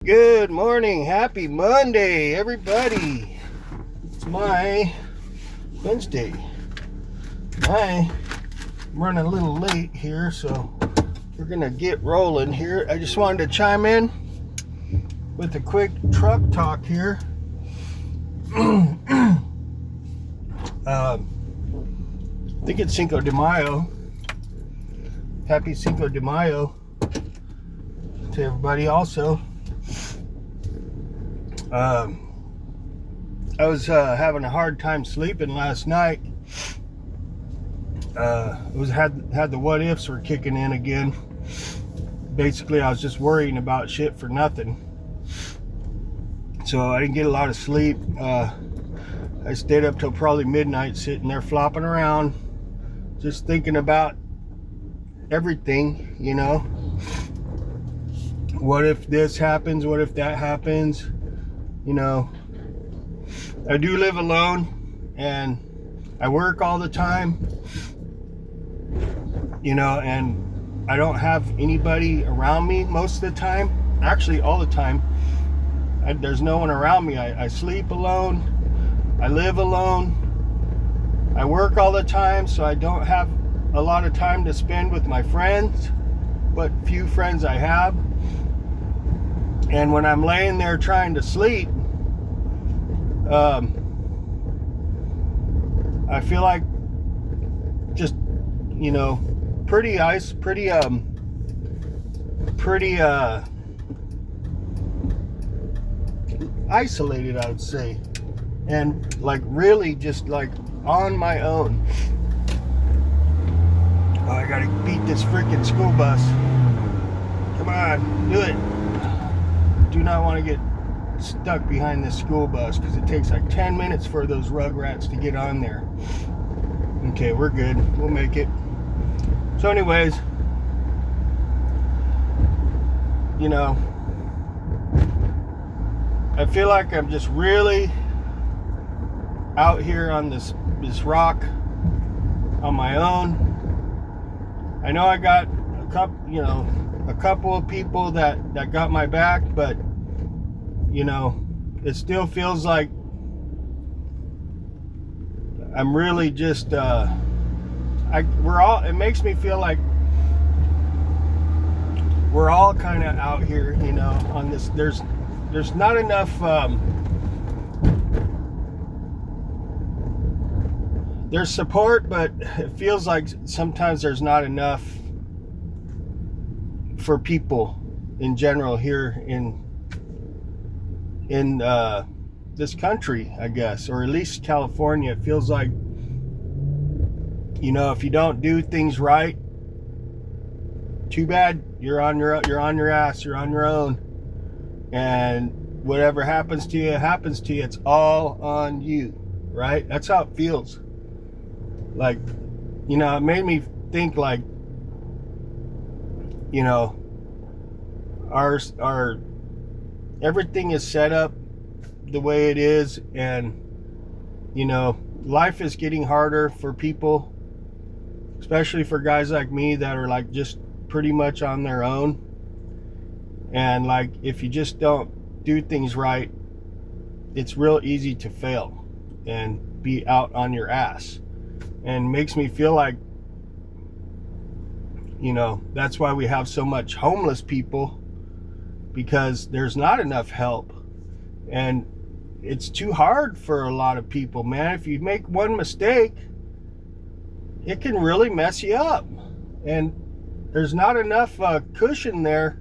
Good morning. Happy Monday, everybody. It's my Wednesday. I'm running a little late here, so we're going to get rolling here. I just wanted to chime in with a quick truck talk here. I think it's Cinco de Mayo. Happy Cinco de Mayo to everybody also. I was having a hard time sleeping last night. Had the what ifs were kicking in again. Basically, I was just worrying about shit for nothing. So I didn't get a lot of sleep. I stayed up till probably midnight sitting there flopping around, just thinking about everything, you know. What if this happens? What if that happens? You know, I do live alone and I work all the time, you know, and I don't have anybody around me most of the time. Actually, all the time. There's no one around me. I sleep alone. I live alone. I work all the time, so I don't have a lot of time to spend with my friends, what few friends I have. And when I'm laying there trying to sleep, I feel like just, you know, pretty isolated, I would say, and like really just like on my own. Oh, I gotta beat this freaking school bus. Come on, do it. Do not want to get stuck behind this school bus because it takes like 10 minutes for those rugrats to get on there. Okay, we're good. We'll make it. So anyways, you know, I feel like I'm just really out here on this rock on my own. I know I got a couple of people that got my back, but you know, it still feels like I'm really just it makes me feel like we're all kind of out here, you know, on this. There's not enough there's support, but it feels like sometimes there's not enough for people in general here in this country, I guess, or at least California. It feels like, you know, if you don't do things right, too bad, you're on your ass, you're on your own, and whatever happens to you, it's all on you, right? That's how it feels. Like, you know, it made me think like, you know, our everything is set up the way it is, and you know, life is getting harder for people, especially for guys like me that are like just pretty much on their own. And like, if you just don't do things right, it's real easy to fail and be out on your ass. And makes me feel like, you know, that's why we have so much homeless people, because there's not enough help, and it's too hard for a lot of people, man. If you make one mistake, it can really mess you up, and there's not enough cushion there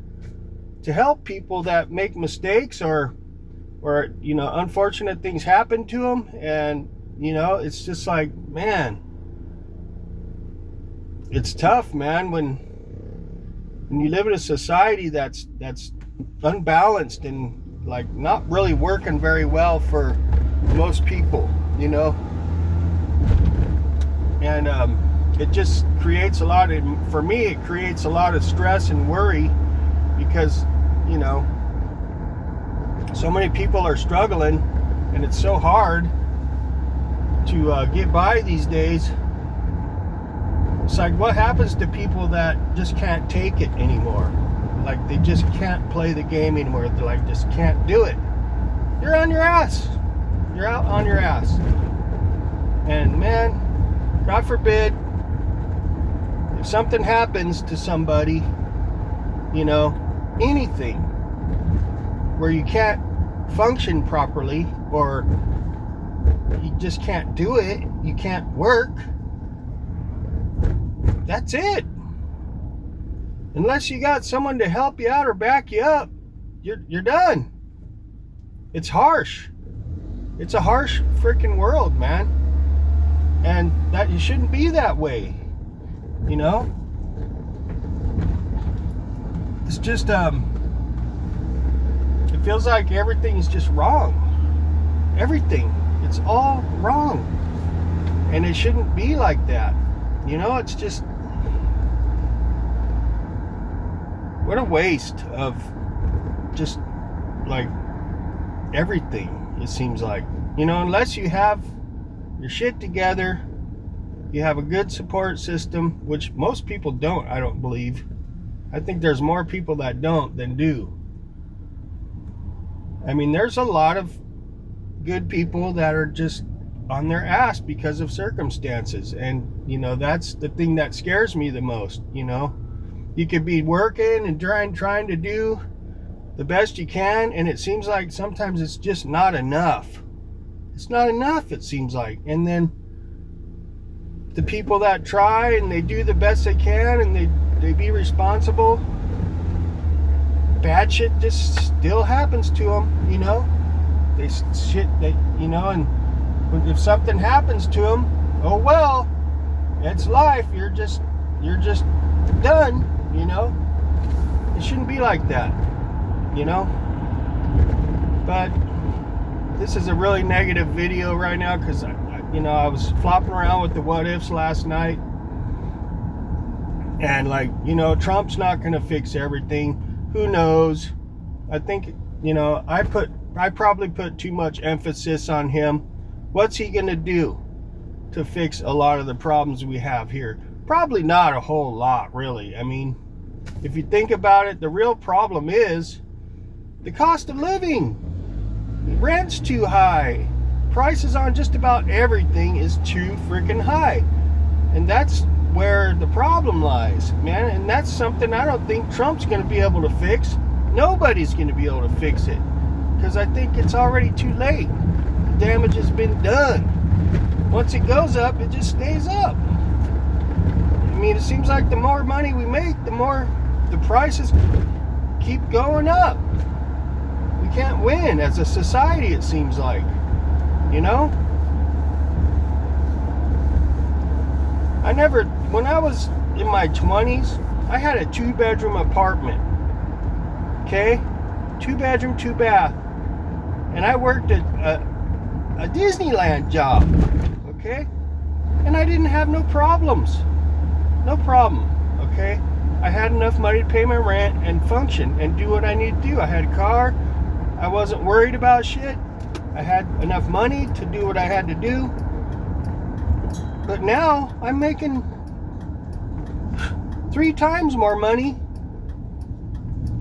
to help people that make mistakes, or you know, unfortunate things happen to them. And you know, it's just like, man, it's tough, man, when you live in a society that's unbalanced and like not really working very well for most people, you know. And it just creates for me it creates a lot of stress and worry, because, you know, so many people are struggling, and it's so hard to get by these days. It's like, what happens to people that just can't take it anymore? like they just can't play the game anymore. They like just can't do it. You're on your ass. You're out on your ass. And man, God forbid, if something happens to somebody, you know, anything where you can't function properly or you just can't do it, you can't work, that's it. Unless you got someone to help you out or back you up, you're done. It's harsh. It's a harsh freaking world, man. And that you shouldn't be that way. You know? It's just it feels like everything's just wrong. Everything. It's all wrong. And it shouldn't be like that. You know, it's just what a waste of just like everything, it seems like. You know, unless you have your shit together, you have a good support system, which most people don't, I don't believe. I think there's more people that don't than do. I mean, there's a lot of good people that are just on their ass because of circumstances. And, you know, that's the thing that scares me the most, you know. You could be working and trying to do the best you can, and it seems like sometimes it's just not enough. It's not enough, it seems like. And then the people that try and they do the best they can and they be responsible, bad shit just still happens to them, you know. They you know, and if something happens to them, oh well, it's life. You're just done, you know. It shouldn't be like that, you know. But this is a really negative video right now because you know, I was flopping around with the what ifs last night, and like, you know, Trump's not going to fix everything. Who knows? I think, you know, I probably put too much emphasis on him. What's he going to do to fix a lot of the problems we have here? Probably not a whole lot, really. I mean, if you think about it, the real problem is the cost of living. Rent's too high. Prices on just about everything is too freaking high. And that's where the problem lies, man. And that's something I don't think Trump's going to be able to fix. Nobody's going to be able to fix it. Because I think it's already too late. The damage has been done. Once it goes up, it just stays up. I mean, it seems like the more money we make, the more the prices keep going up. We can't win as a society, it seems like. You know? When I was in my 20s, I had a 2-bedroom apartment. Okay? 2-bedroom, 2-bath. And I worked at a Disneyland job. Okay? And I didn't have no problems. No problem. Okay? I had enough money to pay my rent and function and do what I need to do. I had a car. I wasn't worried about shit. I had enough money to do what I had to do. But now I'm making 3 times more money,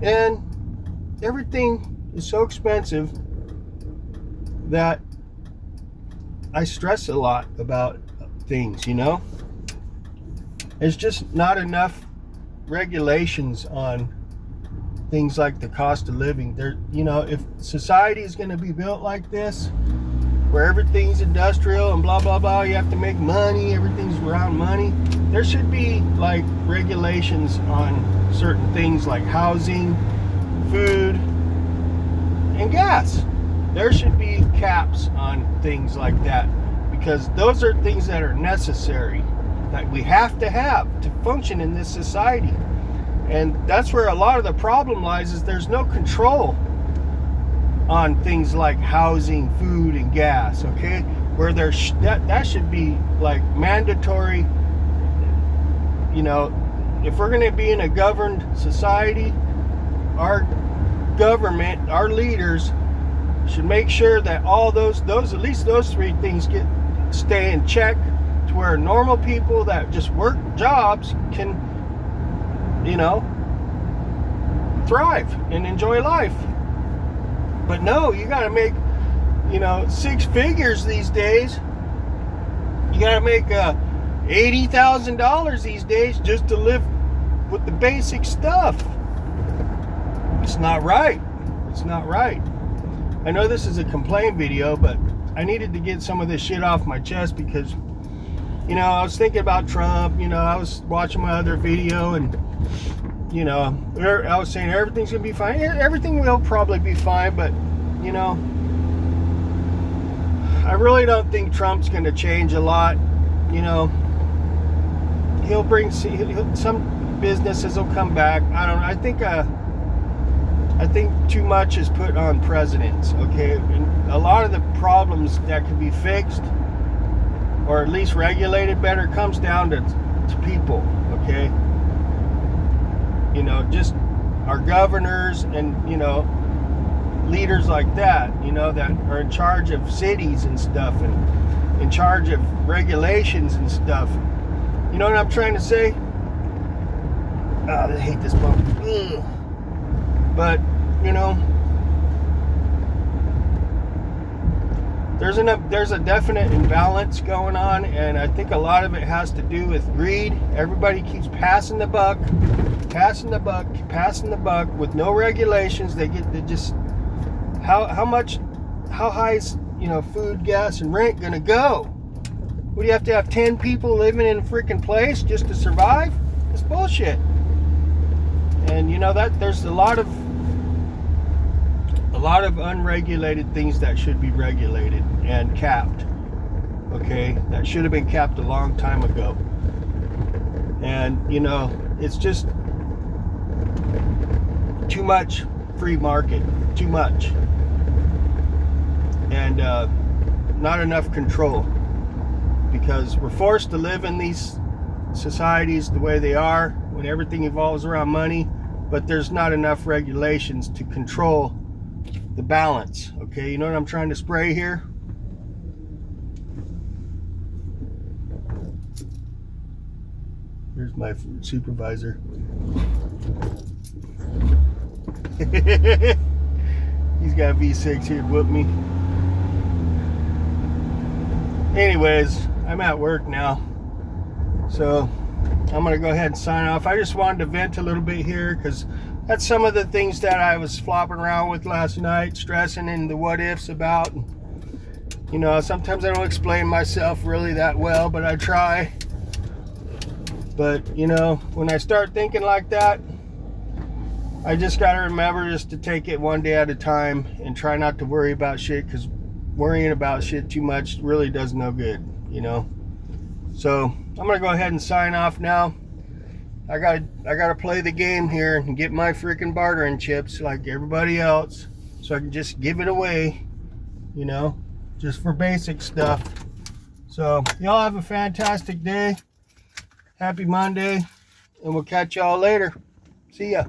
and everything is so expensive that I stress a lot about things, you know. There's just not enough regulations on things like the cost of living. There, you know, if society is going to be built like this, where everything's industrial and blah blah blah, you have to make money, everything's around money, there should be like regulations on certain things like housing, food, and gas. There should be caps on things like that, because those are things that are necessary, that we have to function in this society. And that's where a lot of the problem lies, is there's no control on things like housing, food, and gas, okay? Where there's that should be like mandatory. You know, if we're going to be in a governed society, our government, our leaders should make sure that all those at least those 3 things stay in check, to where normal people that just work jobs can, you know, thrive and enjoy life. But no, you got to make, you know, 6 figures these days. You got to make $80,000 these days just to live with the basic stuff. It's not right. It's not right. I know this is a complaint video, but I needed to get some of this shit off my chest because, you know, I was thinking about Trump. You know, I was watching my other video and, you know, I was saying everything's going to be fine. Everything will probably be fine, but, you know, I really don't think Trump's going to change a lot. You know, he'll bring some businesses will come back. I don't know. I think too much is put on presidents, okay? And a lot of the problems that can be fixed or at least regulated better comes down to people, okay? You know, just our governors and, you know, leaders like that, you know, that are in charge of cities and stuff and in charge of regulations and stuff. You know what I'm trying to say? Oh, I hate this bump. Ugh. But, you know, there's a definite imbalance going on, and I think a lot of it has to do with greed. Everybody keeps passing the buck with no regulations. They just how high is, you know, food, gas, and rent gonna go? What do you have to have 10 people living in a freaking place just to survive? It's bullshit. And you know that there's a lot of unregulated things that should be regulated and capped. Okay, that should have been capped a long time ago. And you know, it's just too much free market, too much, and not enough control, because we're forced to live in these societies the way they are when everything evolves around money, but there's not enough regulations to control the balance. Okay, you know what I'm trying to spray here? Here's my supervisor. He's got V6 here to whoop me. Anyways, I'm at work now, so I'm gonna go ahead and sign off. I just wanted to vent a little bit here because that's some of the things that I was flopping around with last night, stressing and the what ifs about. You know, sometimes I don't explain myself really that well, but I try. But you know, when I start thinking like that, I just gotta remember just to take it one day at a time and try not to worry about shit, because worrying about shit too much really does no good, you know. So I'm gonna go ahead and sign off now. I gotta play the game here and get my freaking bartering chips like everybody else, so I can just give it away, you know, just for basic stuff. So y'all have a fantastic day. Happy Monday, and we'll catch y'all later. See ya.